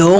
2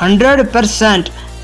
100%